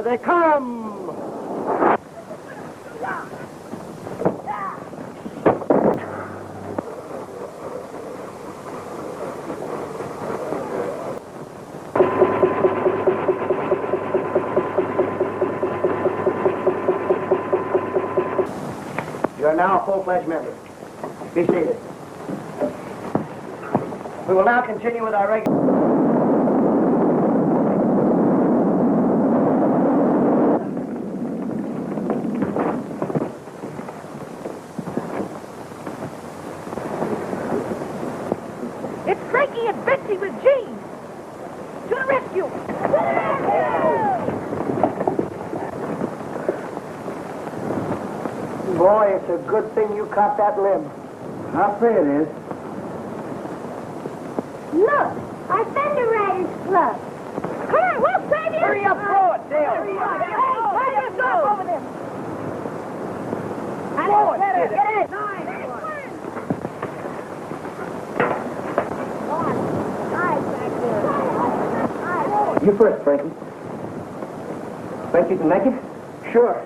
they come! You are now a full-fledged member. Be seated. We will now continue with our regular... It's Frankie and Betsy with Jean. To the rescue! To the rescue! Boy, it's a good thing you caught that limb. I'll say it is. Look, our Thunder Riders Club. Come on, we'll save you! Hurry up, throw it, Dale. Hurry up! Hey, hurry up, go! Over there! Throw it, Get it! You first, Frankie. Think you can make it? Sure.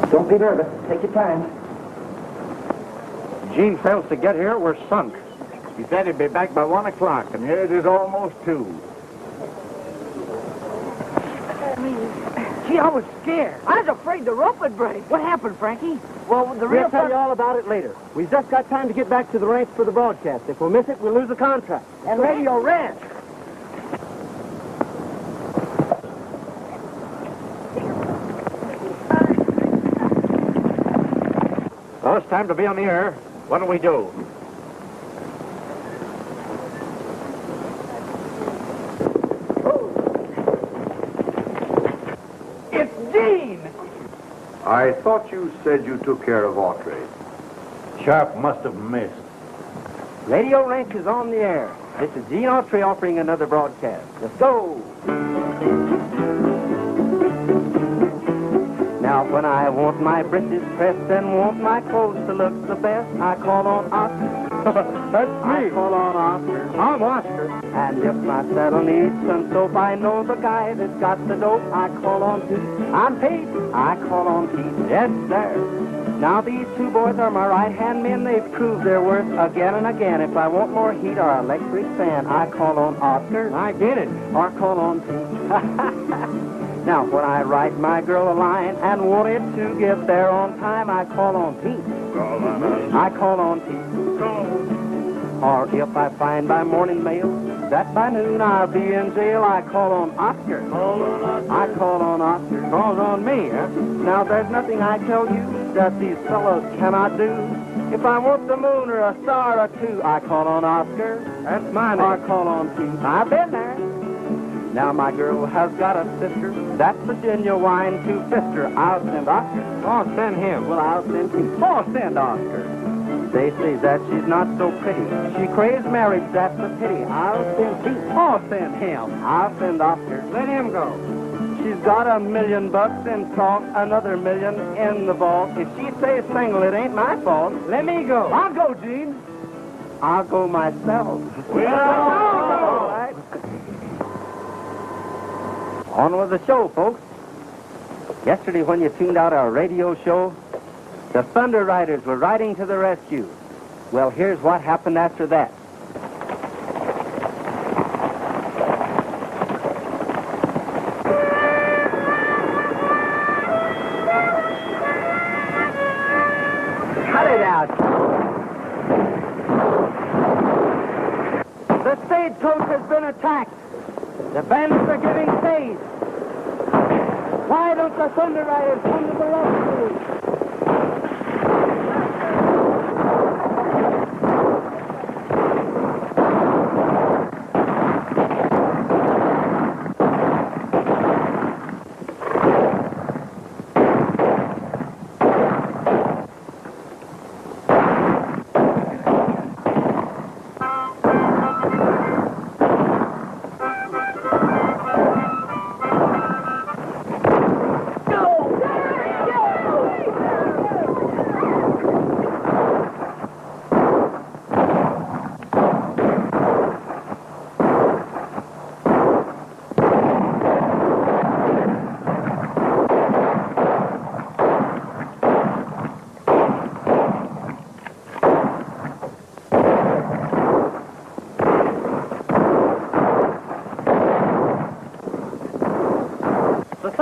Don't be nervous. Take your time. Gene fails to get here, we're sunk. He said he'd be back by 1 o'clock, and here it is almost 2. Gee, I was scared. I was afraid the rope would break. What happened, Frankie? Well, we'll tell you all about it later. We've just got time to get back to the ranch for the broadcast. If we miss it, we'll lose the contract. And Radio Ranch. Well, it's time to be on the air. What do we do? It's Gene! I thought you said you took care of Autry. Sharp must have missed. Radio Ranch is on the air. This is Gene Autry offering another broadcast. Let's go. Now, when I want my breeches pressed and want my clothes to look the best, I call on Oscar. That's me. I call on Oscar. I'm Oscar. And if my saddle needs some soap, I know the guy that's got the dope. I call on Pete. I'm Pete. I call on Pete. Yes, sir. Now, these two boys are my right-hand men. They've proved their worth again and again. If I want more heat or electric fan, I call on Oscar. I get it. Or call on Pete. Now, when I write my girl a line and want it to get there on time, I call on Pete. I call on Pete. Or if I find by morning mail that by noon I'll be in jail, I call on Oscar. I call on Oscar. Calls on me, huh? Now, there's nothing I tell you that these fellows cannot do. If I want the moon or a star or two, I call on Oscar. That's mine. Or call on Pete. I've been there. Now my girl has got a sister. That's Virginia wine to Fister. I'll send Oscar. Oh, send him. Well, I'll send Pete. Oh, send Oscar. They say that she's not so pretty. She craves marriage, that's a pity. I'll send Pete. Oh, send him. I'll send Oscar. Let him go. She's got $1 million in talk, another $1 million in the vault. If she stays single, it ain't my fault. Let me go. I'll go, Gene. I'll go myself. All right. On with the show, folks. Yesterday, when you tuned out our radio show, the Thunder Riders were riding to the rescue. Well, here's what happened after that. Cut it out. The stagecoach has been attacked. The bandits are giving chase. Why don't the Thunder Riders come to the rescue?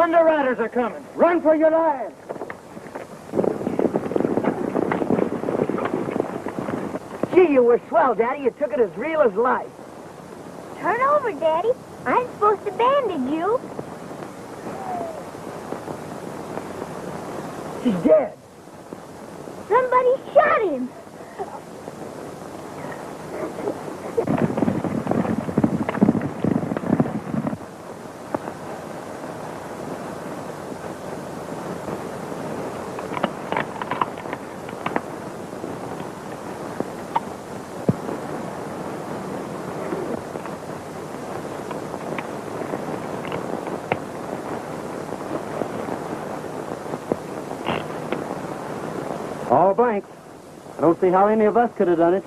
Thunder Riders are coming. Run for your lives. Gee, you were swell, Daddy. You took it as real as life. Turn over, Daddy. I'm supposed to bandage you. She's dead. Somebody shot him. All blanks. I don't see how any of us could have done it.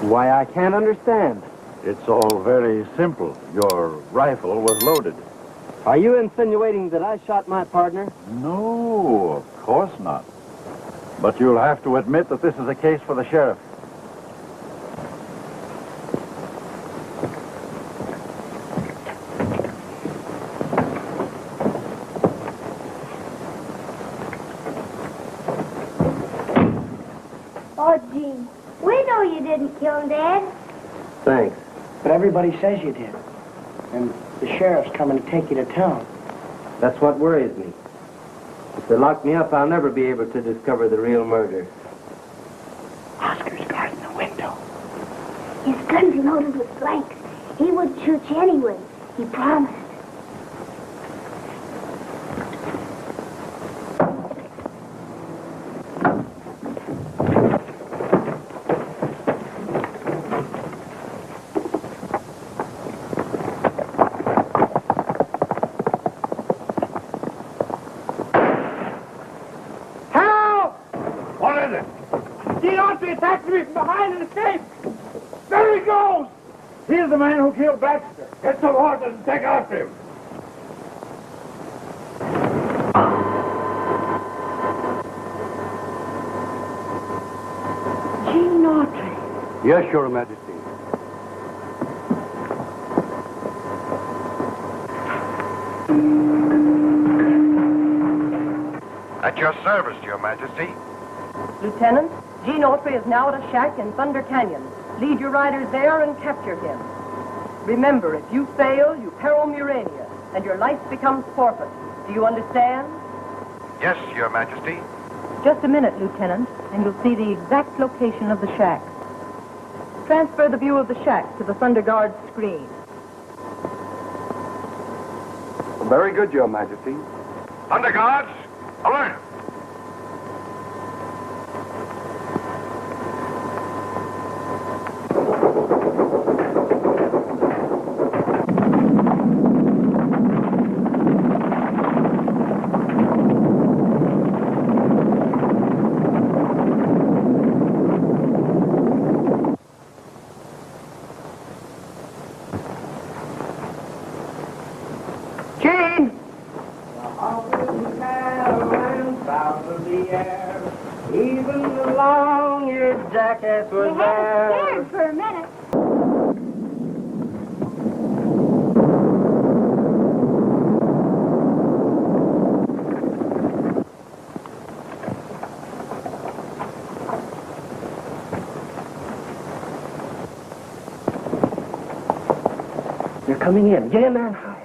Why, I can't understand. It's all very simple. Your rifle was loaded. Are you insinuating that I shot my partner? No, of course not. But you'll have to admit that this is a case for the sheriff. Oh, Gene, we know you didn't kill him, Dad. Thanks. But everybody says you did. And the sheriff's coming to take you to town. That's what worries me. If they lock me up, I'll never be able to discover the real murder. Oscar's guarding the window. His gun's loaded with blanks. He would shoot you anyway. He promised. He's the man who killed Baxter. Get some horses and take after him. Gene Autry. Yes, Your Majesty. At your service, Your Majesty. Lieutenant, Gene Autry is now at a shack in Thunder Canyon. Lead your riders there and capture him. Remember, if you fail, you peril Murania, and your life becomes forfeit. Do you understand? Yes, Your Majesty. Just a minute, Lieutenant, and you'll see the exact location of the shack. Transfer the view of the shack to the Thunder Guard screen. Very good, Your Majesty. Thunder Guards, alert! Even the long-eared jackass was We had us scared for a minute. They're coming in. Get in there and hide.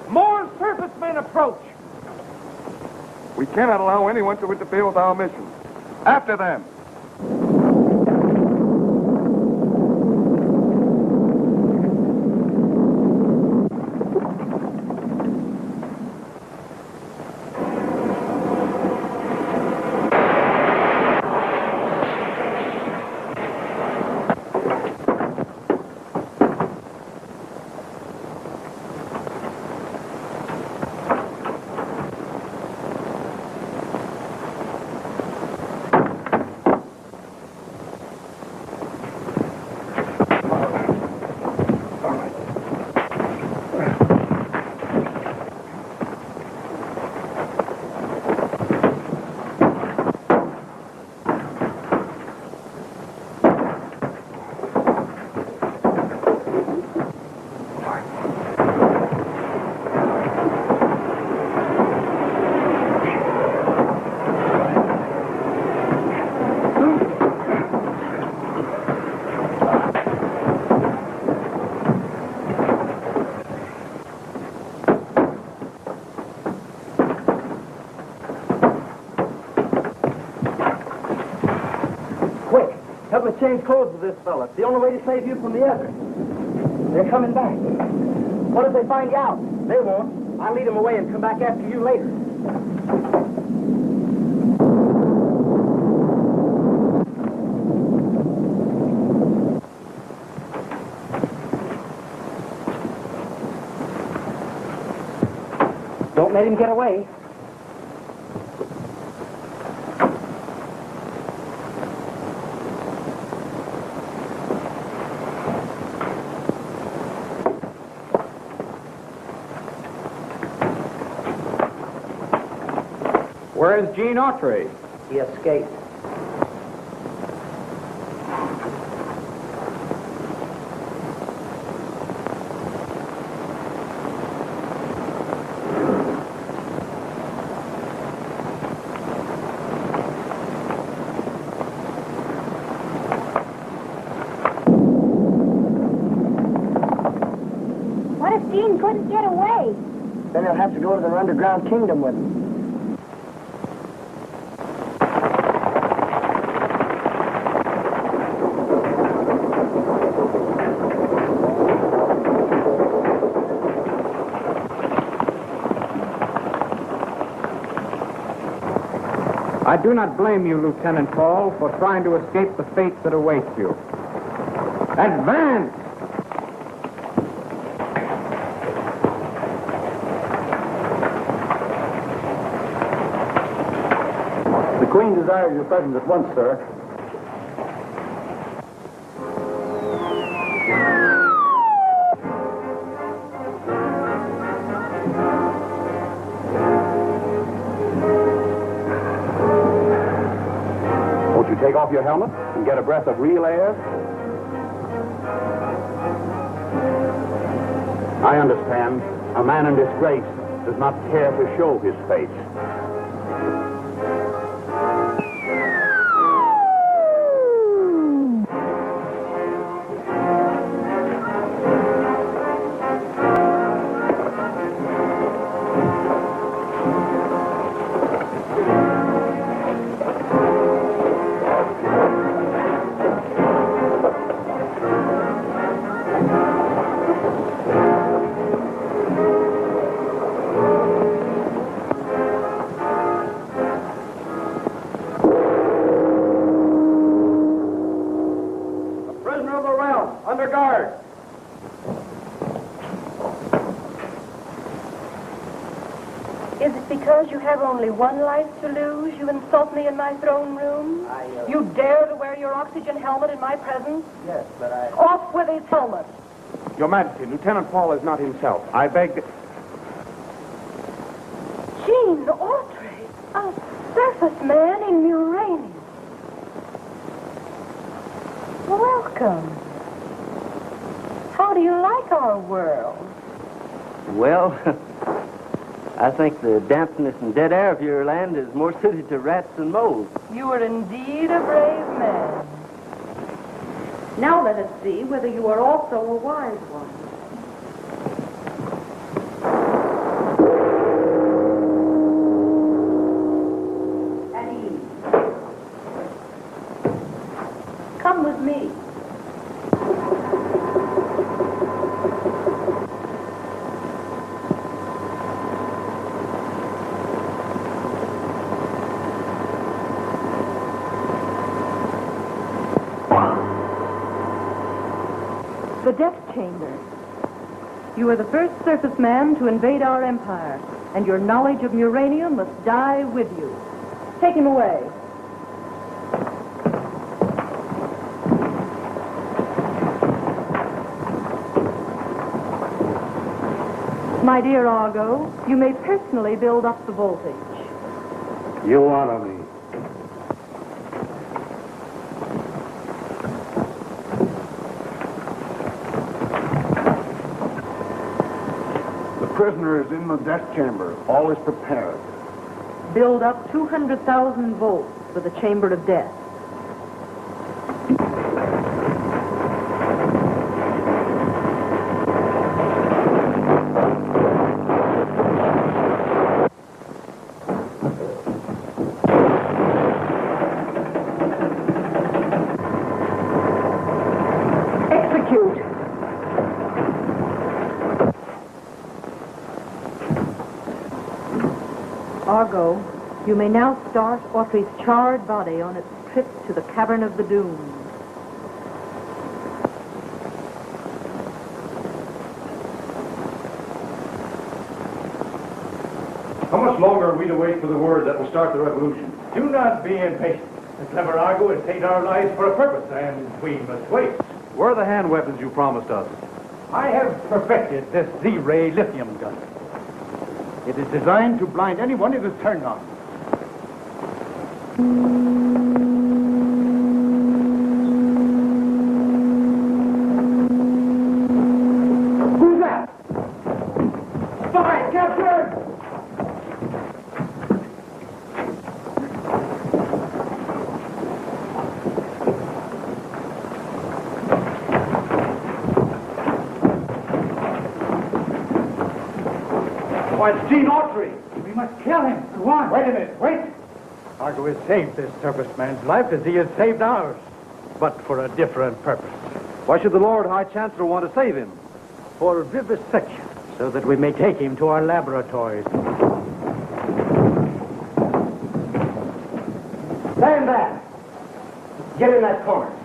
More surfacemen approach. We cannot allow anyone to interfere with our mission. After them. change clothes with this fella. It's the only way to save you from the others. They're coming back. What if they find you out? They won't. I'll lead them away and come back after you later. Don't let him get away. Where's Gene Autry? He escaped. What if Gene couldn't get away? Then he'll have to go to their underground kingdom with him. I do not blame you, Lieutenant Paul, for trying to escape the fate that awaits you. Advance! The Queen desires your presence at once, sir. Won't you take off your helmet and get a breath of real air? I understand. A man in disgrace does not care to show his face. Under guard. Is it because you have only one life to lose you insult me in my throne room? You dare to wear your oxygen helmet in my presence? Yes, but I... Off with his helmet! Your Majesty, Lieutenant Paul is not himself. I beg... Gene Autry, a surface man in Uranium. Welcome. How do you like our world? Well, I think the dampness and dead air of your land is more suited to rats than moles. You are indeed a brave man. Now let us see whether you are also a wise one. At ease. Come with me. The death chamber. You are the first surface man to invade our empire, and your knowledge of uranium must die with you. Take him away. My dear Argo, you may personally build up the voltage. You honor me. The prisoner is in the death chamber. All is prepared. Build up 200,000 volts for the chamber of death. cute. Argo, you may now start Audrey's charred body on its trip to the Cavern of the Dunes. How much longer are we to wait for the word that will start the revolution? Do not be impatient. The clever Argo has taken our lives for a purpose, and we must wait. Where are the hand weapons you promised us? I have perfected this Z-ray lithium gun. It is designed to blind anyone it is turned on. Who's that? Spy captured! Why, it's Gene Autry. We must kill him. Go on. Wait a minute. Wait. Argo has saved this service man's life as he has saved ours, but for a different purpose. Why should the Lord High Chancellor want to save him? For vivisection, so that we may take him to our laboratories. Stand back. Get in that corner.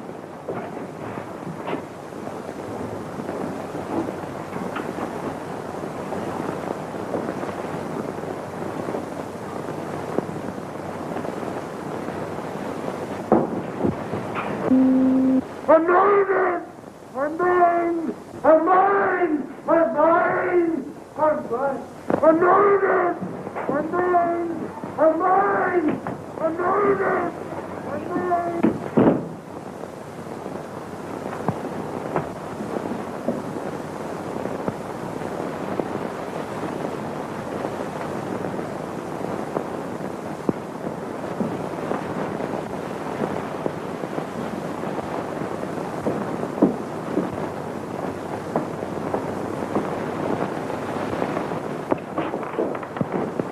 I'm mine! I'm mine! I'm mine! I'm mine! I'm mine! I'm mine! I'm mine! I'm mine! I'm mine! I'm mine!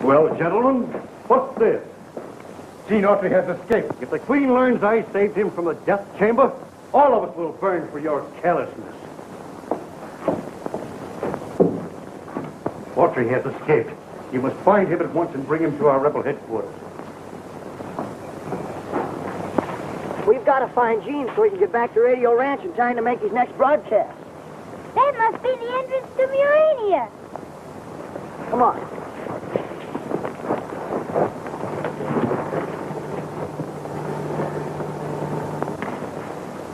Well, gentlemen, what's this? Gene Autry has escaped. If the Queen learns I saved him from the death chamber, all of us will burn for your carelessness. Autry has escaped. You must find him at once and bring him to our rebel headquarters. We've got to find Gene so he can get back to Radio Ranch in time to make his next broadcast. That must be the entrance to Murania. Come on.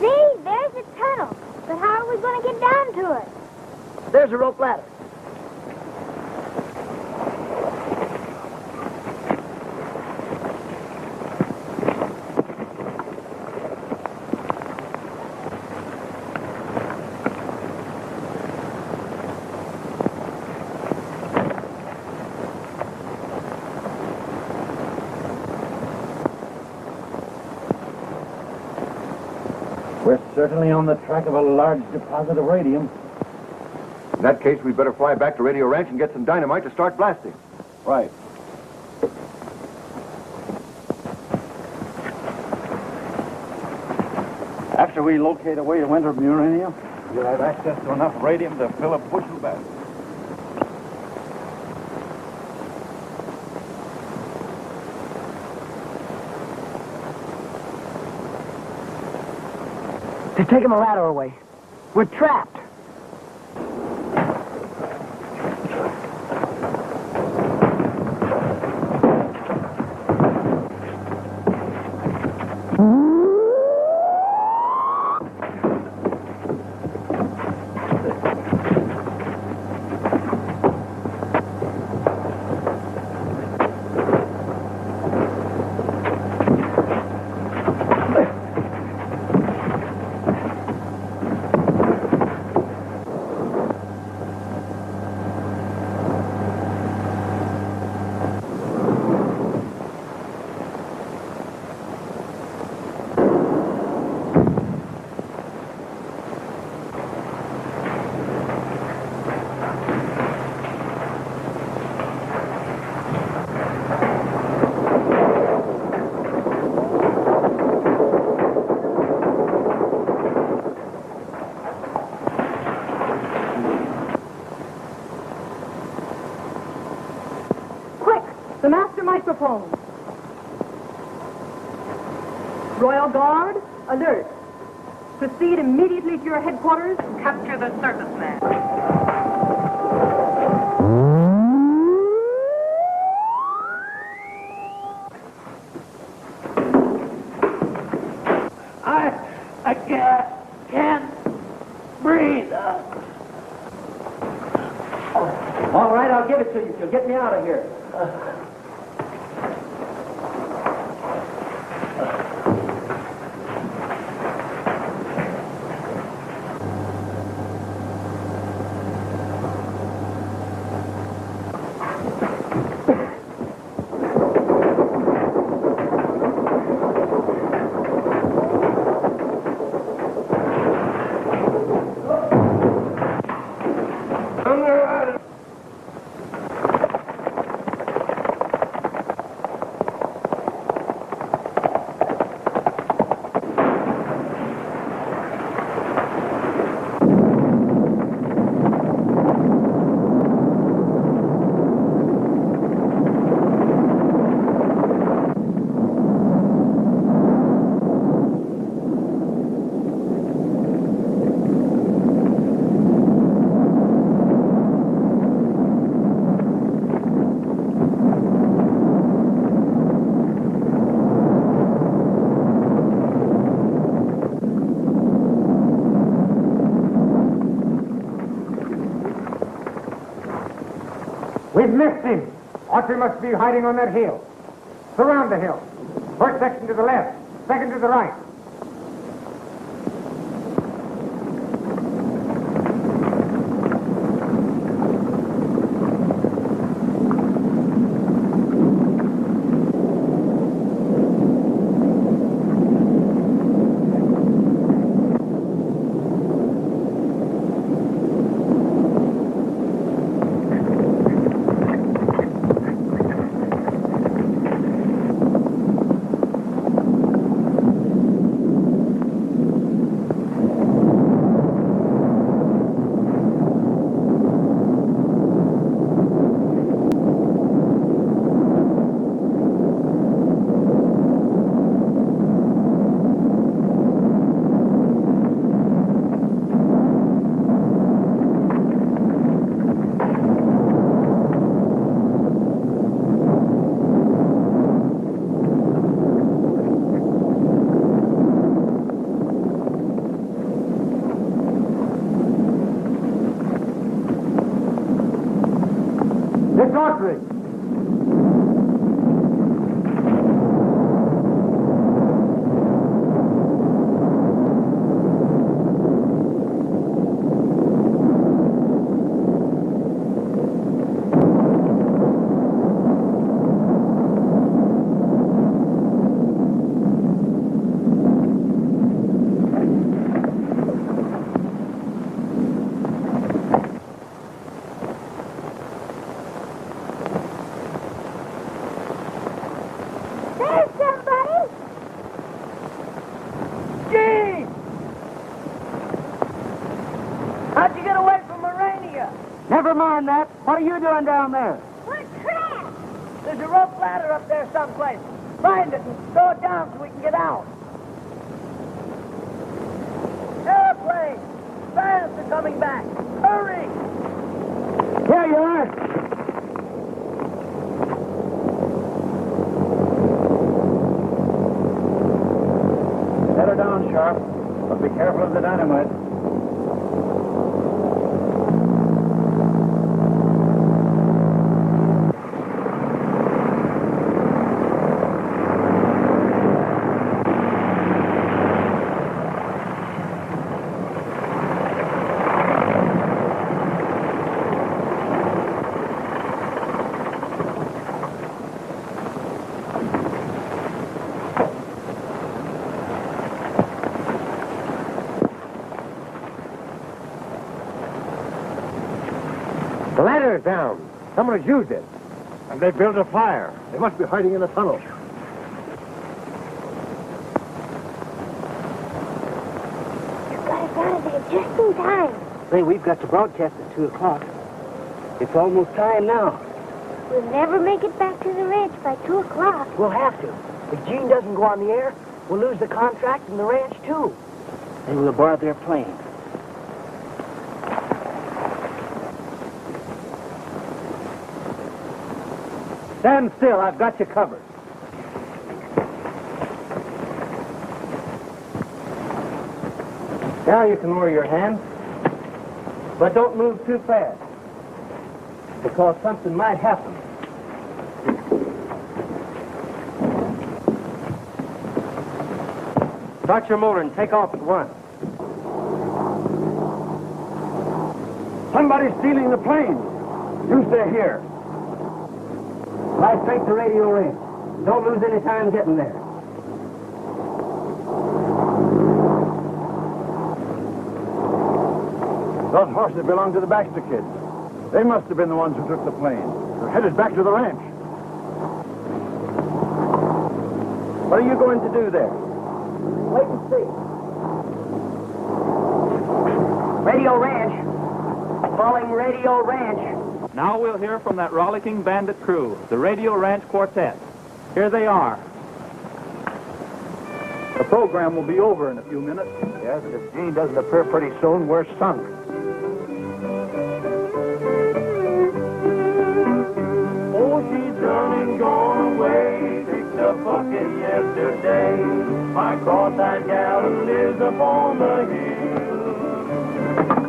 See, there's a tunnel. But how are we going to get down to it? There's a rope ladder. We're certainly on the track of a large deposit of radium. In that case, we'd better fly back to Radio Ranch and get some dynamite to start blasting. Right. After we locate a way to enter Murania, we'll have access to enough radium to fill a bushel bag. They're taking the ladder away. We're trapped. microphone. Royal Guard, alert. Proceed immediately to your headquarters and capture the circus man. I can't breathe. All right, I'll give it to you. You'll get me out of here. We've missed him. Autry must be hiding on that hill. Surround the hill. First section to the left, second to the right. It's Autry. How'd you get away from Morania? Never mind that. What are you doing down there? We're trapped. There's a rope ladder up there someplace. Find it and throw it down so we can get out. Airplane! Scientists are coming back. Hurry! Here you are. Set her down, Sharp. But be careful of the dynamite. The ladder's down. Someone has used it. And they built a fire. They must be hiding in the tunnel. You got us out of there just in time. Say, we've got to broadcast at 2 o'clock. It's almost time now. We'll never make it back to the ranch by 2 o'clock. We'll have to. If Gene doesn't go on the air, we'll lose the contract and the ranch, too. And we'll borrow their plane. Stand still. I've got you covered. Now you can lower your hand. But don't move too fast. Because something might happen. Start your motor and take off at once. Somebody's stealing the plane. You stay here. Fly straight to radio range. Don't lose any time getting there. Those horses belong to the Baxter kids. They must have been the ones who took the plane. They're headed back to the ranch. What are you going to do there? Wait and see. Radio Ranch. Calling Radio Ranch. Now we'll hear from that rollicking bandit crew, the Radio Ranch Quartet. Here they are. The program will be over in a few minutes. Yes, if Gene doesn't appear pretty soon, we're sunk. Oh, she's done and gone away. Picked up bucket yesterday. My cross-eyed gal who lives up on the hill.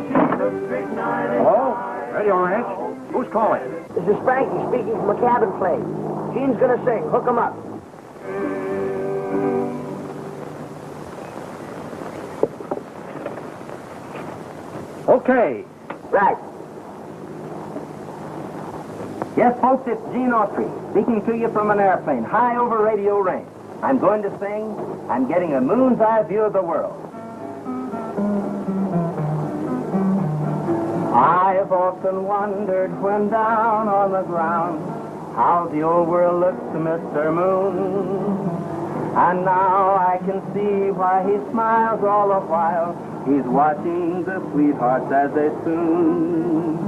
She's a strict night and Hello? Radio Ranch? Who's calling? This is Frankie speaking from a cabin plane. Gene's gonna sing. Hook 'em up. Okay. Right. Yes, folks, it's Gene Autry, speaking to you from an airplane, high over Radio Range. I'm going to sing, I'm getting a moon's eye view of the world. I've often wondered when down on the ground how the old world looks to Mr. Moon. And now I can see why he smiles all the while. He's watching the sweethearts as they swoon.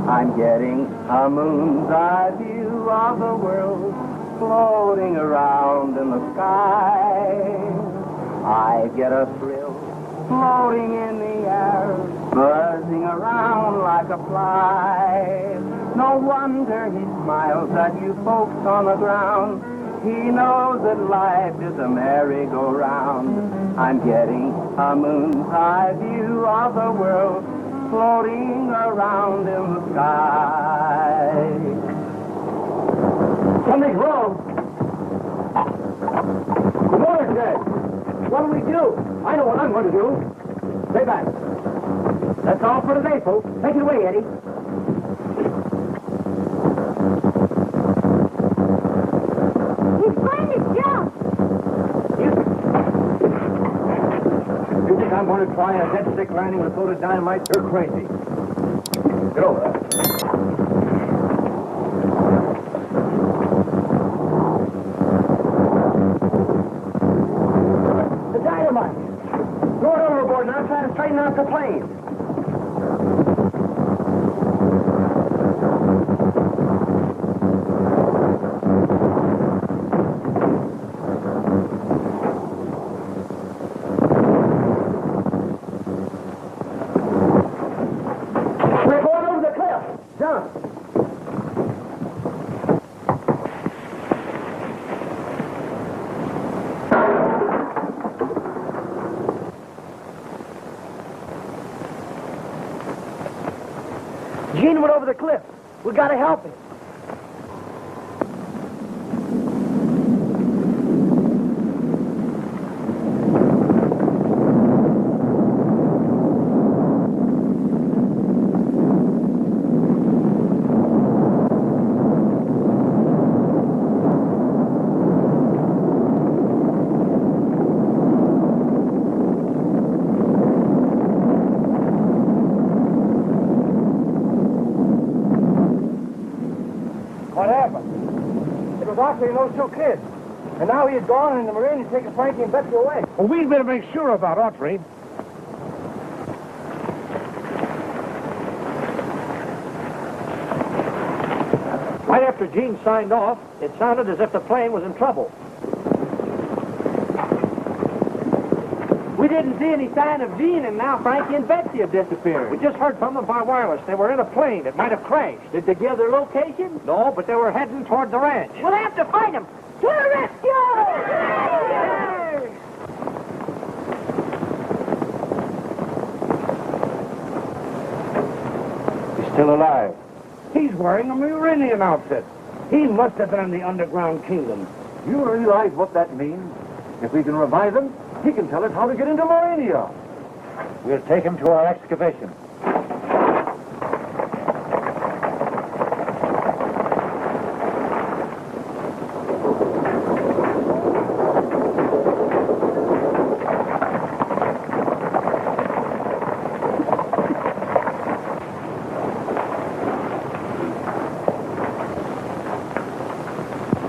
I'm getting a moon's eye view of the world floating around in the sky. I get a thrill floating in the air, buzzing around like a fly. No wonder he smiles at you folks on the ground. He knows that life is a merry-go-round. I'm getting a moon's eye view of the world floating around in the sky. Something's wrong. The motor's dead. What'll we do? I know what I'm going to do. Stay back. That's all for today, folks. Take it away, Eddie. He's going to jump. You think I'm going to try a dead stick landing with a load of dynamite? You're crazy. Get over there. The dynamite. Throw it overboard now, try to straighten out the plane. We're going over the cliff. Jump. Gene went over the cliff. We gotta help him. What happened? It was Archie and those 2 kids. And now he's gone and the Marine has taken Frankie and Betsy away. Well, we'd better make sure about Autry. Right there, after Gene signed off, it sounded as if the plane was in trouble. We didn't see any sign of Gene, and now Frankie and Betsy have disappeared. We just heard from them by wireless. They were in a plane. It might have crashed. Did they give their location? No, but they were heading toward the ranch. We'll have to find them. To the rescue! He's still alive. He's wearing a Murinian outfit. He must have been in the underground kingdom. You realize what that means? If we can revive him, he can tell us how to get into Morania. We'll take him to our excavation.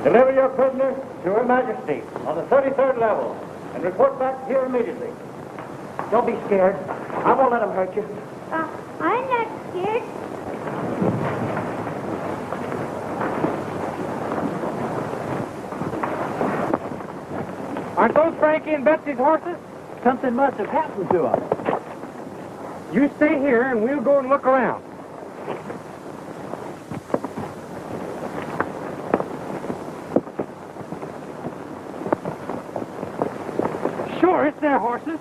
Deliver your prisoner to Her Majesty on the 33rd level and report back here immediately. Don't be scared. I won't let him hurt you. I'm not scared. Aren't those Frankie and Betsy's horses? Something must have happened to them. You stay here and we'll go and look around. Sure, it's their horses.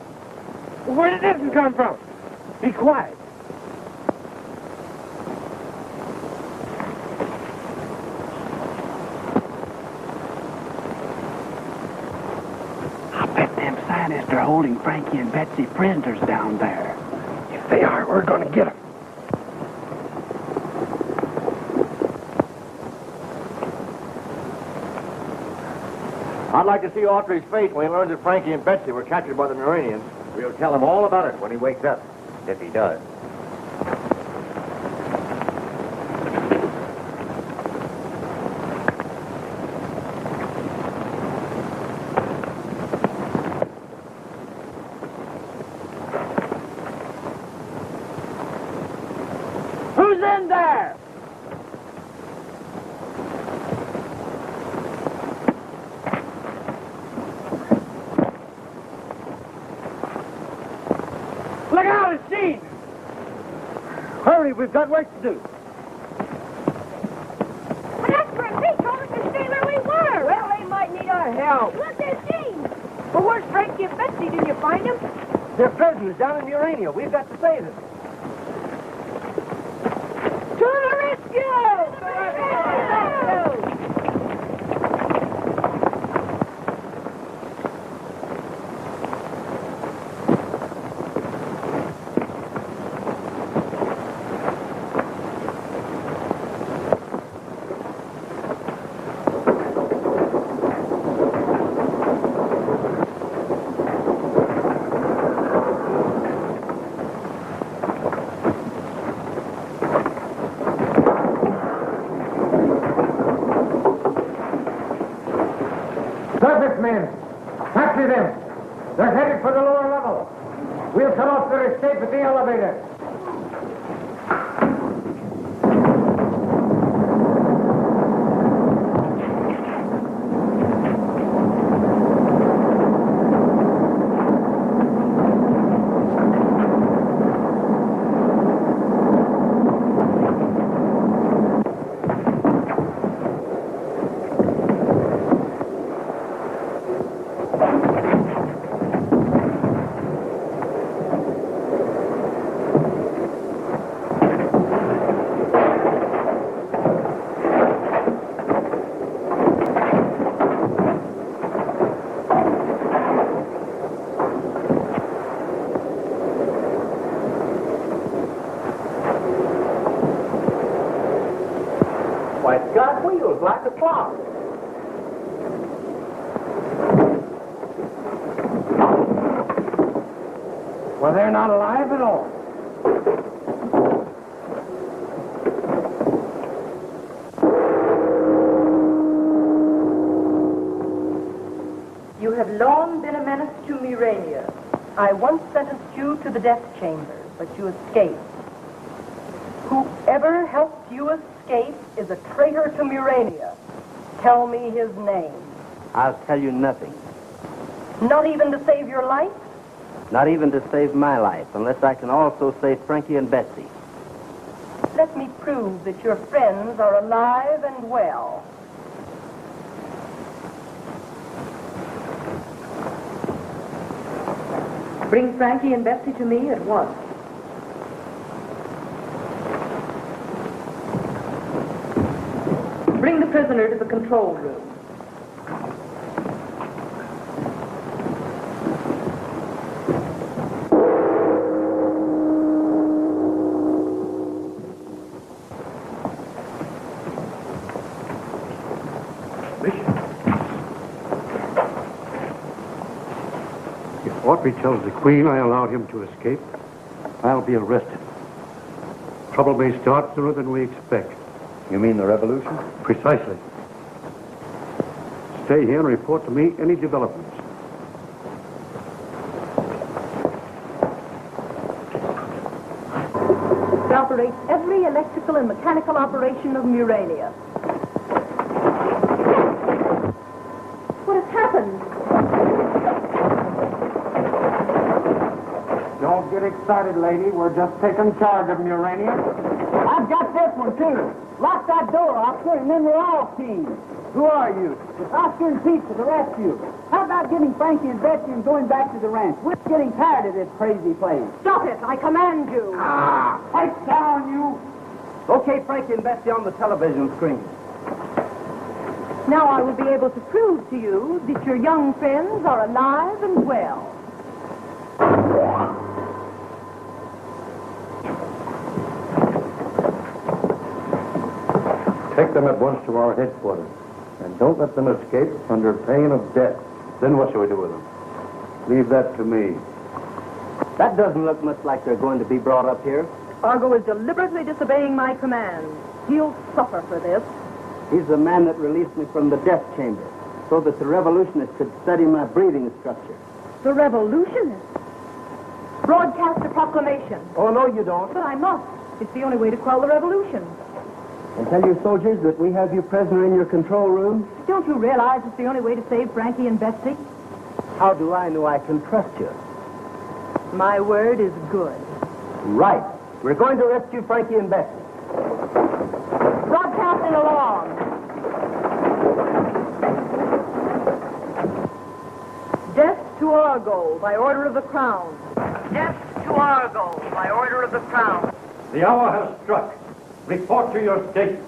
Where did this one come from? Be quiet. I bet them scientists are holding Frankie and Betsy prisoners down there. If they are, we're going to get them. I'd like to see Audrey's face when he learns that Frankie and Betsy were captured by the Muranians. We'll tell him all about it when he wakes up, if he does. Who's in there? Look out, it's Gene! Hurry, we've got work to do. But that's for a he told us to stay where we were. Well, they might need our help. Look, there's Gene. But where's Frankie and Betsy? Did you find them? They're prisoners down in Urania. We've got to save them. To the rescue! To the rescue! Surface men, taxi them. They're headed for the lower level. We'll cut off their escape at the elevator. Why, it's got wheels like a clock. Well, they're not alive at all. You have long been a menace to Murania. I once sentenced you to the death chamber, but you escaped. Who Whoever helped you escape is a traitor to Murania. Tell me his name. I'll tell you nothing. Not even to save your life? Not even to save my life, unless I can also save Frankie and Betsy. Let me prove that your friends are alive and well. Bring Frankie and Betsy to me at once. Bring the prisoner to the control room. If Audrey tells the Queen I allowed him to escape, I'll be arrested. Trouble may start sooner than we expect. You mean the revolution? Precisely. Stay here and report to me any developments. It operates every electrical and mechanical operation of Murania. What has happened? Don't get excited, lady. We're just taking charge of Murania. I've got this one, too. Lock that door, Oscar, and then we're all teams. Who are you? It's Oscar and Pete to the rescue. How about getting Frankie and Betsy and going back to the ranch? We're getting tired of this crazy place. Stop it! I command you! Pipe down, you! Okay, Frankie and Betsy on the television screen. Now I will be able to prove to you that your young friends are alive and well. Take them at once to our headquarters. And don't let them escape under pain of death. Then what shall we do with them? Leave that to me. That doesn't look much like they're going to be brought up here. Argo is deliberately disobeying my command. He'll suffer for this. He's the man that released me from the death chamber, so that the revolutionists could study my breathing structure. The revolutionists? Broadcast a proclamation. Oh, no, you don't. But I must. It's the only way to quell the revolution. And tell your soldiers that we have you prisoner in your control room. Don't you realize it's the only way to save Frankie and Betsy? How do I know I can trust you? My word is good. Right. We're going to rescue Frankie and Betsy. Broadcasting along. Death to Argo by order of the Crown. Death to Argo by order of the Crown. The hour has struck. Report to your state.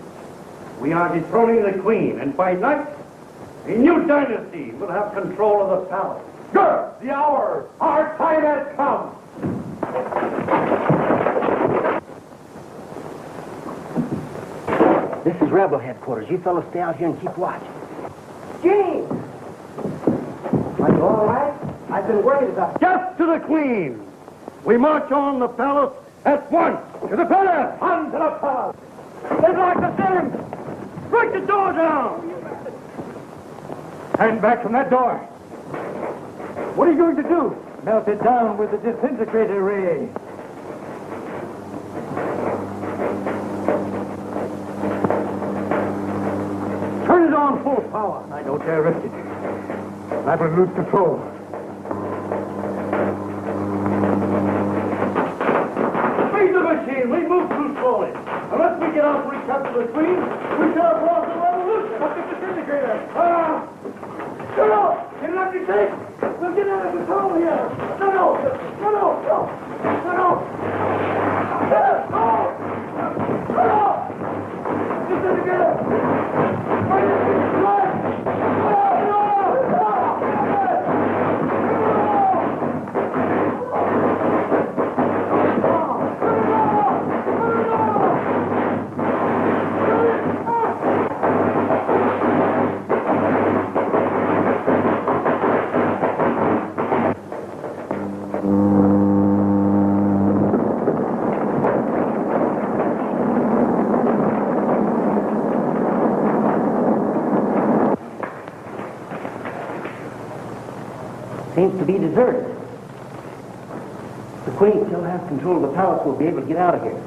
We are dethroning the Queen, and by night, a new dynasty will have control of the palace. Good! The hour! Our time has come! This is Rebel headquarters. You fellows stay out here and keep watch. Gene! Are you all right? I've been worried about... Death to the Queen! We march on the palace at once! To the palace! On to the palace! They've locked us in! Break the door down! Stand back from that door. What are you going to do? Melt it down with the disintegrator ray. Turn it on full power. I don't dare risk it. I will lose control. Speed the machine. We move too slowly. Unless we get out and recapture the Queen, we shall have lost the revolution. Up the disintegrator. No! Get it up your tape! We'll get out of control here! No! Seems to be deserted. The Queen still has control of the palace. We'll be able to get out of here.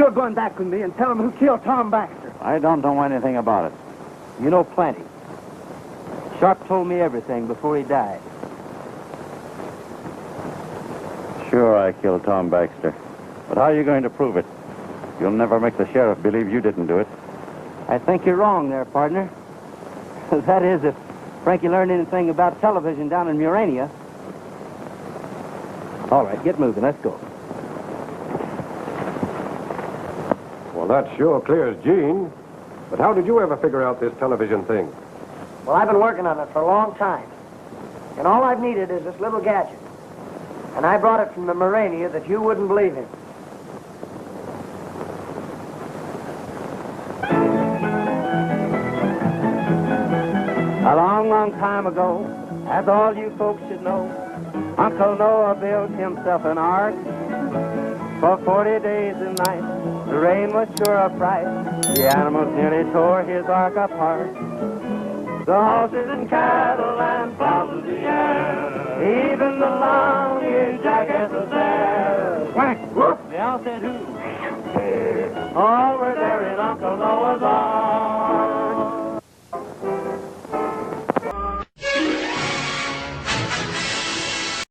You're going back with me and tell him who killed Tom Baxter. I don't know anything about it. You know plenty. Sharp told me everything before he died. Sure, I killed Tom Baxter. But how are you going to prove it? You'll never make the sheriff believe you didn't do it. I think you're wrong there, partner. That is, if Frankie learned anything about television down in Murania. All right, get moving. Let's go. Well, that sure clears Gene. But how did you ever figure out this television thing? Well, I've been working on it for a long time. And all I've needed is this little gadget. And I brought it from the Murania that you wouldn't believe in. A long, long time ago, as all you folks should know, Uncle Noah built himself an ark. For 40 days and nights, the rain was sure a fright. The animals nearly tore his ark apart. The horses and cattle and fowls of the air, even the long-eared jackass was there. Quack, whoop, the owl said who? All were there in Uncle Noah's ark.